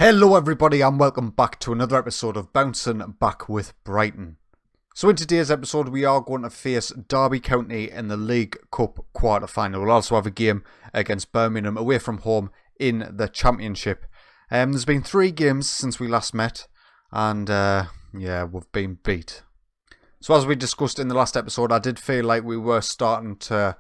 Hello everybody and welcome back to another episode of Bouncing Back with Brighton. So in today's episode we are going to face Derby County in the League Cup quarter-final. We'll also have a game against Birmingham away from home in the Championship. There's been 3 games since we last met and we've been beat. So as we discussed in the last episode, I did feel like we were starting to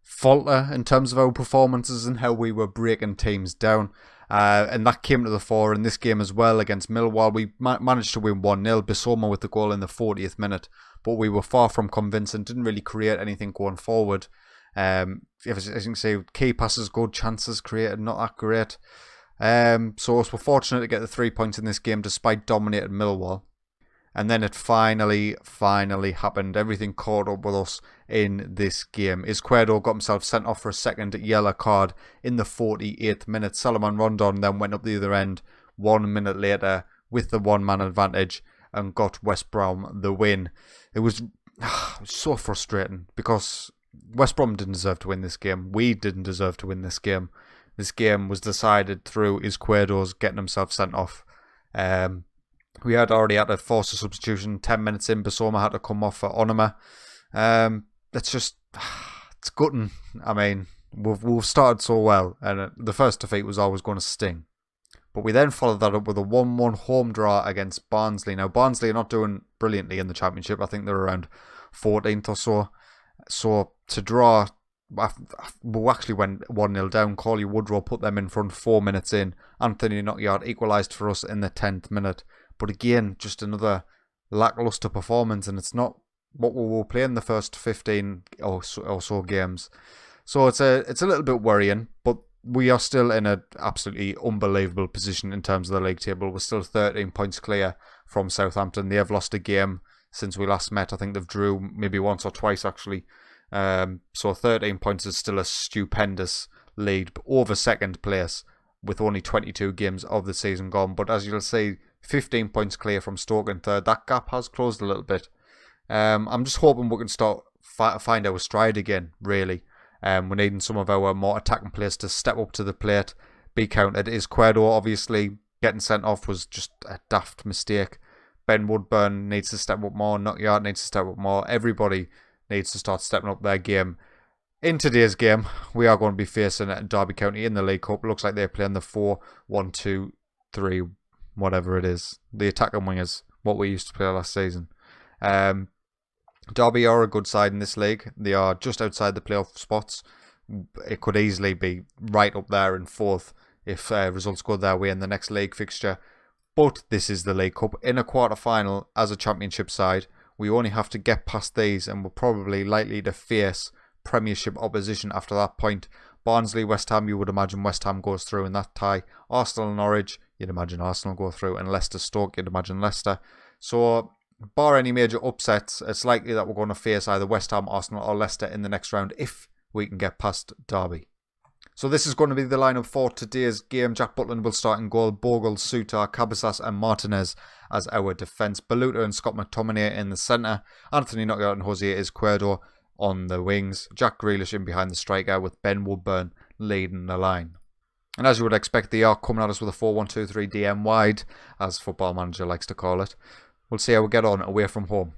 falter in terms of our performances and how we were breaking teams down. And that came to the fore in this game as well against Millwall. We managed to win 1-0, Bissouma with the goal in the 40th minute, but we were far from convincing, didn't really create anything going forward. As you can see, key passes, good chances created, not that great. So we're fortunate to get the 3 points in this game despite dominating Millwall. And then it finally happened. Everything caught up with us in this game. Izquierdo got himself sent off for a second yellow card in the 48th minute. Salomon Rondon then went up the other end 1 minute later with the one-man advantage and got West Brom the win. It was so frustrating because West Brom didn't deserve to win this game. We didn't deserve to win this game. This game was decided through Izquierdo's getting himself sent off. We had already had to force a substitution. 10 minutes in, Bissouma had to come off for Onuma. It's gutting. I mean, we've started so well, and the first defeat was always going to sting. But we then followed that up with a 1-1 home draw against Barnsley. Now, Barnsley are not doing brilliantly in the Championship. I think they're around 14th or so. So to draw, we actually went 1-0 down. Cauley Woodrow put them in front 4 minutes in. Anthony Knockyard equalised for us in the 10th minute. But again, just another lacklustre performance, and it's not what we were playing the first 15 or so games. So it's a little bit worrying, but we are still in an absolutely unbelievable position in terms of the league table. We're still 13 points clear from Southampton. They have lost a game since we last met. I think they've drew maybe once or twice actually. So 13 points is still a stupendous lead over second place with only 22 games of the season gone. But as you'll see, 15 points clear from Stoke in third. That gap has closed a little bit. I'm just hoping we can start find our stride again, really. We're needing some of our more attacking players to step up to the plate, be counted. Izquierdo, obviously, getting sent off was just a daft mistake. Ben Woodburn needs to step up more. Knockyard needs to step up more. Everybody needs to start stepping up their game. In today's game, we are going to be facing Derby County in the League Cup. It looks like they're playing the 4-1-2-3, whatever it is. The attacking wingers, what we used to play last season. Derby are a good side in this league. They are just outside the playoff spots. It could easily be right up there in 4th if results go their way in the next league fixture. But this is the League Cup. In a quarter-final as a Championship side, we only have to get past these and we're probably likely to face Premiership opposition after that point. Barnsley, West Ham, you would imagine West Ham goes through in that tie. Arsenal, Norwich, you'd imagine Arsenal go through. And Leicester, Stoke, you'd imagine Leicester. So, bar any major upsets, it's likely that we're going to face either West Ham, Arsenal or Leicester in the next round if we can get past Derby. So this is going to be the lineup for today's game. Jack Butland will start in goal. Bogle, Suter, Cabezas and Martinez as our defence. Baluta and Scott McTominay in the centre. Anthony Knockyard and Jose Izquierdo on the wings. Jack Grealish in behind the striker with Ben Woodburn leading the line. And as you would expect, they are coming at us with a 4-1-2-3 DM wide, as Football Manager likes to call it. We'll see how we get on away from home.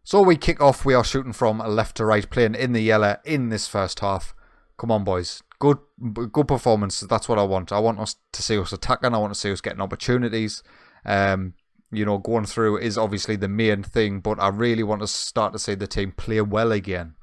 So we kick off. We are shooting from left to right, playing in the yellow in this first half. Come on, boys. Good performance. That's what I want. I want us to see us attacking. I want to see us getting opportunities. Going through is obviously the main thing, but I really want to start to see the team play well again.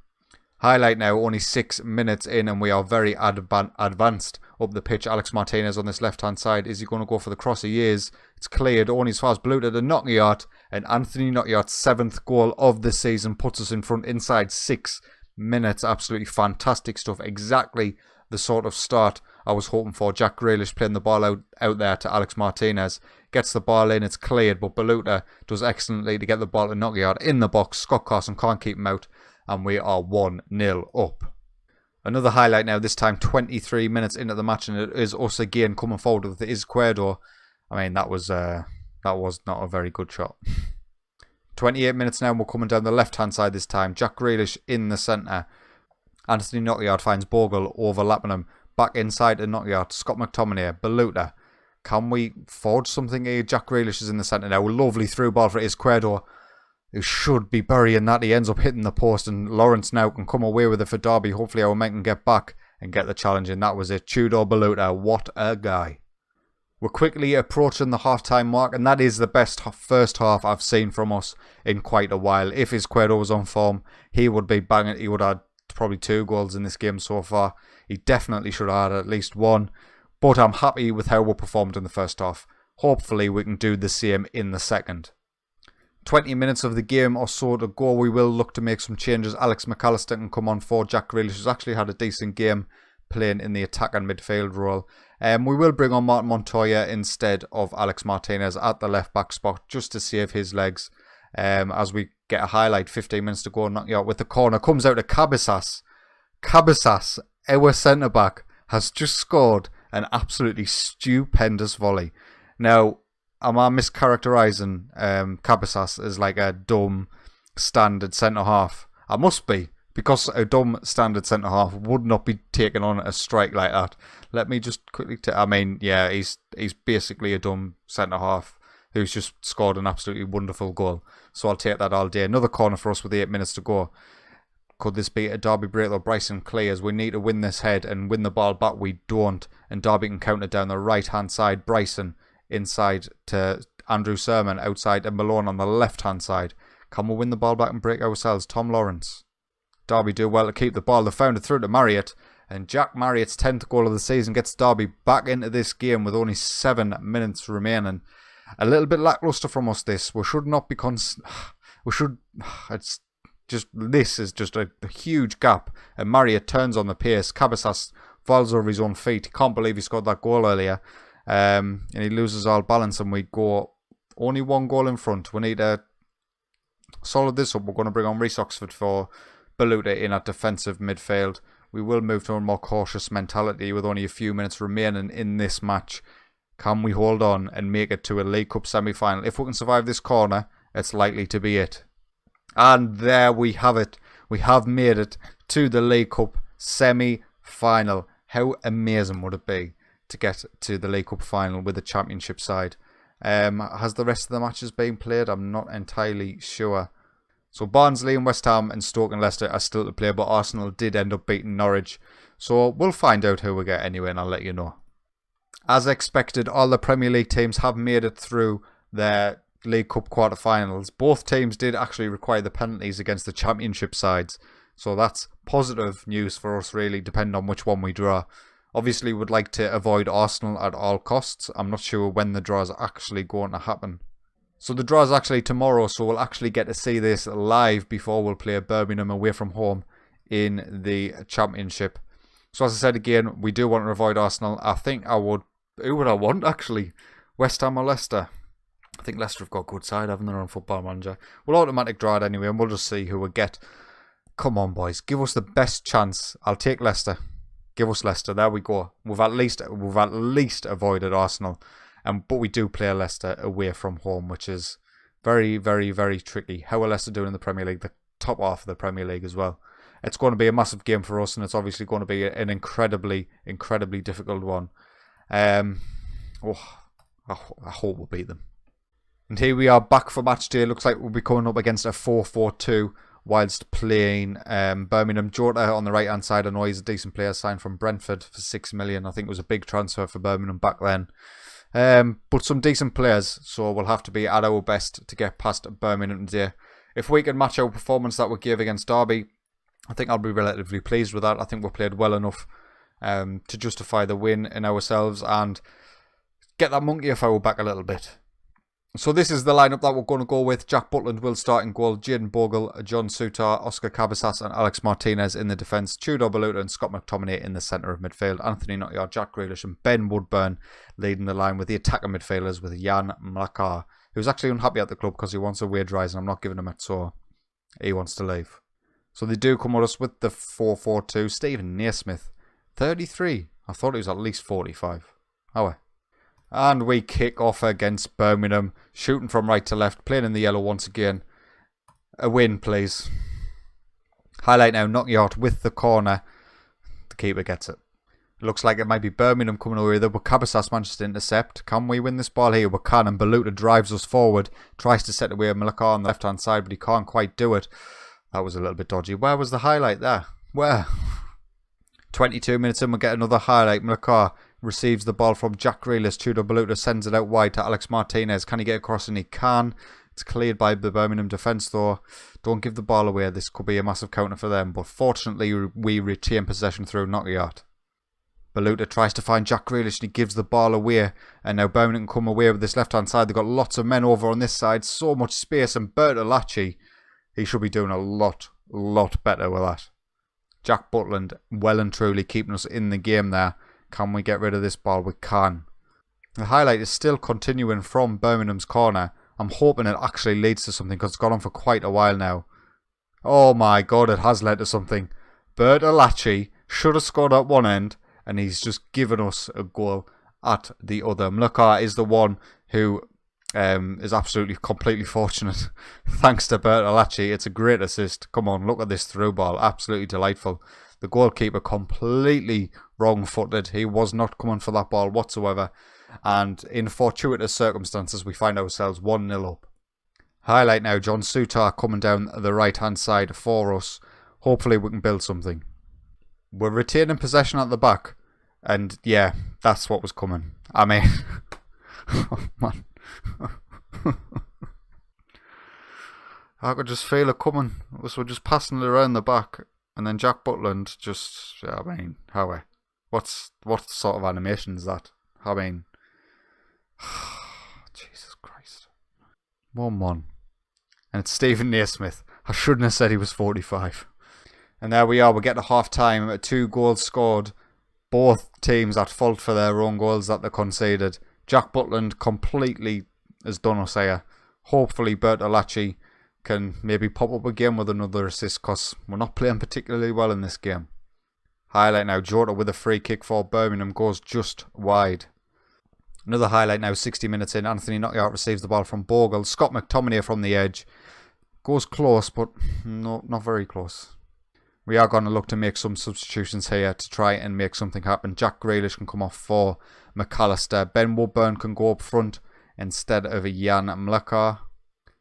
Highlight now, only 6 minutes in and we are very advanced up the pitch. Alex Martinez on this left-hand side. Is he going to go for the cross? He is. It's cleared only as far as Baluta to Knockyard. And Anthony Knockyard's 7th goal of the season puts us in front inside 6 minutes. Absolutely fantastic stuff. Exactly the sort of start I was hoping for. Jack Grealish playing the ball out there to Alex Martinez. Gets the ball in, it's cleared, but Baluta does excellently to get the ball to Knockyard in the box. Scott Carson can't keep him out. And we are 1-0 up. Another highlight now, this time 23 minutes into the match, and it is us again coming forward with Izquierdo. I mean, that was not a very good shot. 28 minutes now, and we're coming down the left-hand side this time. Jack Grealish in the centre. Anthony Knockyard finds Bogle overlapping him. Back inside to Knockyard. Scott McTominay, Baluta. Can we forge something here? Jack Grealish is in the centre now. Lovely through ball for Izquierdo, who should be burying that. He ends up hitting the post, and Lawrence now can come away with it for Derby. Hopefully our men can get back and get the challenge, and that was it. Tudor Baluta, what a guy. We're quickly approaching the half-time mark, and that is the best first half I've seen from us in quite a while. If Izquierdo was on form, he would be banging. He would have probably 2 goals in this game so far. He definitely should have had at least 1. But I'm happy with how we performed in the first half. Hopefully we can do the same in the second. 20 minutes of the game or so to go. We will look to make some changes. Alex McAllister can come on for. Jack Grealish has actually had a decent game playing in the attack and midfield role. We will bring on Martin Montoya instead of Alex Martinez at the left back spot just to save his legs. As we get a highlight, 15 minutes to go, knocking out with the corner. Comes out to Cabezas. Cabezas, our centre back, has just scored an absolutely stupendous volley. Now, am I mischaracterising Cabezas as like a dumb standard centre half? I must be, because a dumb standard centre half would not be taking on a strike like that. Let me just quickly he's basically a dumb centre half who's just scored an absolutely wonderful goal. So I'll take that all day. Another corner for us with 8 minutes to go. Could this be a Derby break or Bryson Clears? We need to win this head and win the ball back. We don't. And Derby can counter down the right-hand side. Bryson inside to Andrew Sermon, outside to Malone on the left-hand side. Can we win the ball back and break ourselves? Tom Lawrence. Derby do well to keep the ball. They found it through to Marriott. And Jack Marriott's 10th goal of the season gets Derby back into this game with only 7 minutes remaining. A little bit lackluster from us, this. We should not be... This is just a huge gap. And Marriott turns on the pace. Cabezas falls over his own feet. He can't believe he scored that goal earlier. And he loses all balance, and we go only 1 goal in front. We need to solid this up. We're going to bring on Reece Oxford for Baluta in at defensive midfield. We will move to a more cautious mentality with only a few minutes remaining in this match. Can we hold on and make it to a League Cup semi-final? If we can survive this corner, it's likely to be it. And there we have it. We have made it to the League Cup semi-final. How amazing would it be to get to the League Cup final with the Championship side? Has the rest of the matches been played? I'm not entirely sure. So Barnsley and West Ham and Stoke and Leicester are still to play, but Arsenal did end up beating Norwich. So we'll find out who we get anyway, and I'll let you know. As expected, all the Premier League teams have made it through their League Cup quarterfinals. Both teams did actually require the penalties against the Championship sides. So that's positive news for us, really, depending on which one we draw. Obviously, we'd like to avoid Arsenal at all costs. I'm not sure when the draw is actually going to happen. So the draw is actually tomorrow, so we'll actually get to see this live before we'll play Birmingham away from home in the Championship. So as I said again, we do want to avoid Arsenal. I think I would... Who would I want, actually? West Ham or Leicester? I think Leicester have got a good side, haven't they, on Football Manager? We'll automatic draw it anyway, and we'll just see who we get. Come on, boys. Give us the best chance. I'll take Leicester. Give us Leicester. There we go. We've at least avoided Arsenal. But we do play Leicester away from home, which is very, very, very tricky. How are Leicester doing in the Premier League? The top half of the Premier League as well. It's going to be a massive game for us, and it's obviously going to be an incredibly, incredibly difficult one. I hope we'll beat them. And here we are back for match day. Looks like we'll be coming up against a 4-4-2 whilst playing Birmingham. Jota on the right hand side. I know he's a decent player, signed from Brentford for 6 million. I think it was a big transfer for Birmingham back then. But some decent players, so we'll have to be at our best to get past Birmingham today. If we can match our performance that we gave against Derby, I think I'll be relatively pleased with that. I think we played well enough to justify the win in ourselves and get that monkey off our back a little bit. So this is the lineup that we're going to go with. Jack Butland will start in goal. Jayden Bogle, John Souttar, Oscar Cabezas and Alex Martinez in the defence. Tudor Baluta and Scott McTominay in the centre of midfield. Anthony Knockaert, Jack Grealish and Ben Woodburn leading the line with the attacker midfielders with Jan Mlakar, who's actually unhappy at the club because he wants a wage rise and I'm not giving him it, so he wants to leave. So they do come with us with the 4-4-2. Stephen Naismith, 33. I thought he was at least 45. Oh, and we kick off against Birmingham, shooting from right to left, playing in the yellow once again. A win, please. Highlight now, Knockaert with the corner. The keeper gets it. It looks like it might be Birmingham coming away with it, but Cabasas managed to intercept. Can we win this ball here? We can, and Baluta drives us forward, tries to set away Malakar on the left-hand side, but he can't quite do it. That was a little bit dodgy. Where was the highlight there? Where? 22 minutes in, we'll get another highlight. Malakar receives the ball from Jack Grealish. Tudor Baluta sends it out wide to Alex Martinez. Can he get across? And he can. It's cleared by the Birmingham defence though. Don't give the ball away. This could be a massive counter for them. But fortunately, we retain possession through Knockout. Baluta tries to find Jack Grealish and he gives the ball away. And now Birmingham come away with this left-hand side. They've got lots of men over on this side. So much space. And Bertolacci, he should be doing a lot better with that. Jack Butland well and truly keeping us in the game there. Can we get rid of this ball? We can. The highlight is still continuing from Birmingham's corner. I'm hoping it actually leads to something because it's gone on for quite a while now. Oh my god, it has led to something. Bertolacci should have scored at one end and he's just given us a goal at the other. Malakar is the one who is absolutely completely fortunate. Thanks to Bertolacci. It's a great assist. Come on, look at this through ball. Absolutely delightful. The goalkeeper completely wrong-footed. He was not coming for that ball whatsoever. And in fortuitous circumstances, we find ourselves 1-0 up. Highlight now, John Sutar coming down the right-hand side for us. Hopefully we can build something. We're retaining possession at the back. And yeah, that's what was coming. I mean, oh man. I could just feel it coming. So we're just passing it around the back. And then Jack Butland just, I mean, how? What sort of animation is that? I mean, Jesus Christ. 1-1. And it's Stephen Naismith. I shouldn't have said he was 45. And there we are. We get to half time. 2 goals scored. Both teams at fault for their own goals that they conceded. Jack Butland completely has done us here. Hopefully Bertolacci can maybe pop up again with another assist because we're not playing particularly well in this game. Highlight now, Jota with a free kick for Birmingham goes just wide. Another highlight now, 60 minutes in. Anthony Knockout receives the ball from Bogle. Scott McTominay from the edge. Goes close, but no, not very close. We are going to look to make some substitutions here to try and make something happen. Jack Grealish can come off for McAllister. Ben Woodburn can go up front instead of Jan Malakar.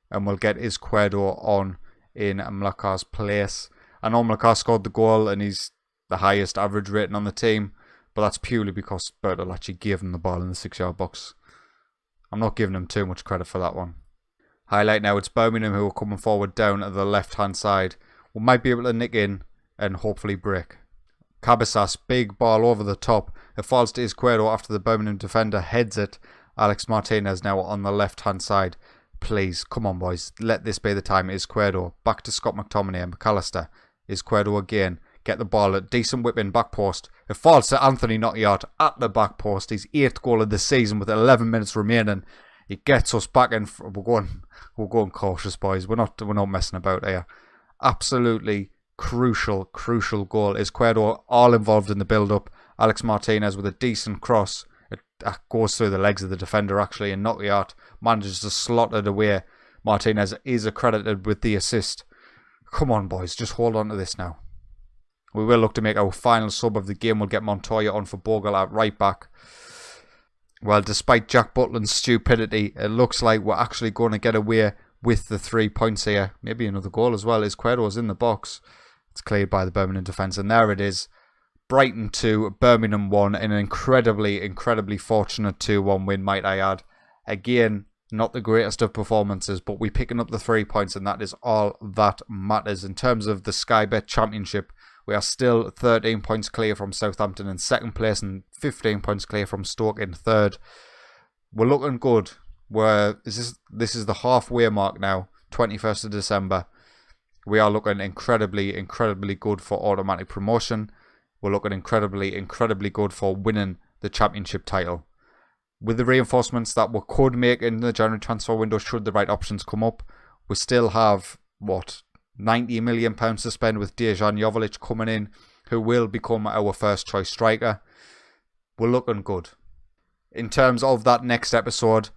And we'll get Izquierdo on in Malakar's place. I know Malakar scored the goal and he's the highest average rating on the team. But that's purely because Bertolacci gave him the ball in the 6-yard box. I'm not giving him too much credit for that one. Highlight now, it's Birmingham who are coming forward down at the left-hand side. We might be able to nick in and hopefully break. Cabasas, big ball over the top. It falls to Izquierdo after the Birmingham defender heads it. Alex Martinez now on the left-hand side. Please, come on boys, let this be the time. Izquierdo, back to Scott McTominay and McAllister. Izquierdo again, get the ball, a decent whip in back post. It falls to Anthony Knockout at the back post. His 8th goal of the season with 11 minutes remaining. He gets us back in. We're going cautious, boys. We're not messing about here. Absolutely crucial goal. Izquierdo all involved in the build-up. Alex Martinez with a decent cross. It goes through the legs of the defender actually, and Knockout manages to slot it away. Martinez is accredited with the assist. Come on, boys, just hold on to this now. We will look to make our final sub of the game. We'll get Montoya on for Bogle at right back. Well, despite Jack Butland's stupidity, it looks like we're actually going to get away with the 3 points here. Maybe another goal as well. Izquierdo's in the box. It's cleared by the Birmingham defence, and there it is. Brighton 2, Birmingham 1, an incredibly fortunate 2-1 win, might I add. Again, not the greatest of performances, but we're picking up the 3 points, and that is all that matters. In terms of the Sky Bet Championship, we are still 13 points clear from Southampton in 2nd place and 15 points clear from Stoke in 3rd. We're looking good. This is the halfway mark now, 21st of December. We are looking incredibly good for automatic promotion. We're looking incredibly good for winning the championship title. With the reinforcements that we could make in the January transfer window, should the right options come up, we still have, £90 million to spend with Dejan Joveljic coming in, who will become our first choice striker. We're looking good. In terms of that next episode,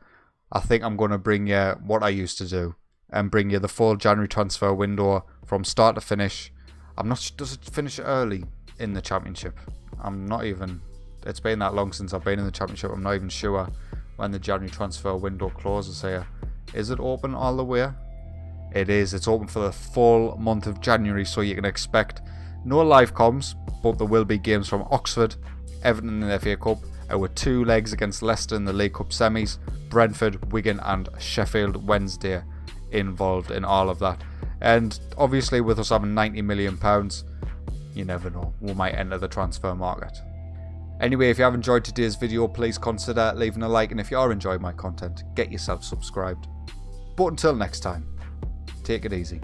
I think I'm going to bring you what I used to do and bring you the full January transfer window from start to finish. I'm not sure, does it finish early in the championship? I'm not even It's been that long since I've been in the Championship. I'm not even sure when the January transfer window closes here. Is it open all the way? It is. It's open for the full month of January, so you can expect no live comms, but there will be games from Oxford, Everton in the FA Cup, our 2 legs against Leicester in the League Cup semis, Brentford, Wigan and Sheffield Wednesday involved in all of that. And obviously with us having £90 million, you never know, we might enter the transfer market. Anyway, if you have enjoyed today's video, please consider leaving a like, and if you are enjoying my content, get yourself subscribed. But until next time, take it easy.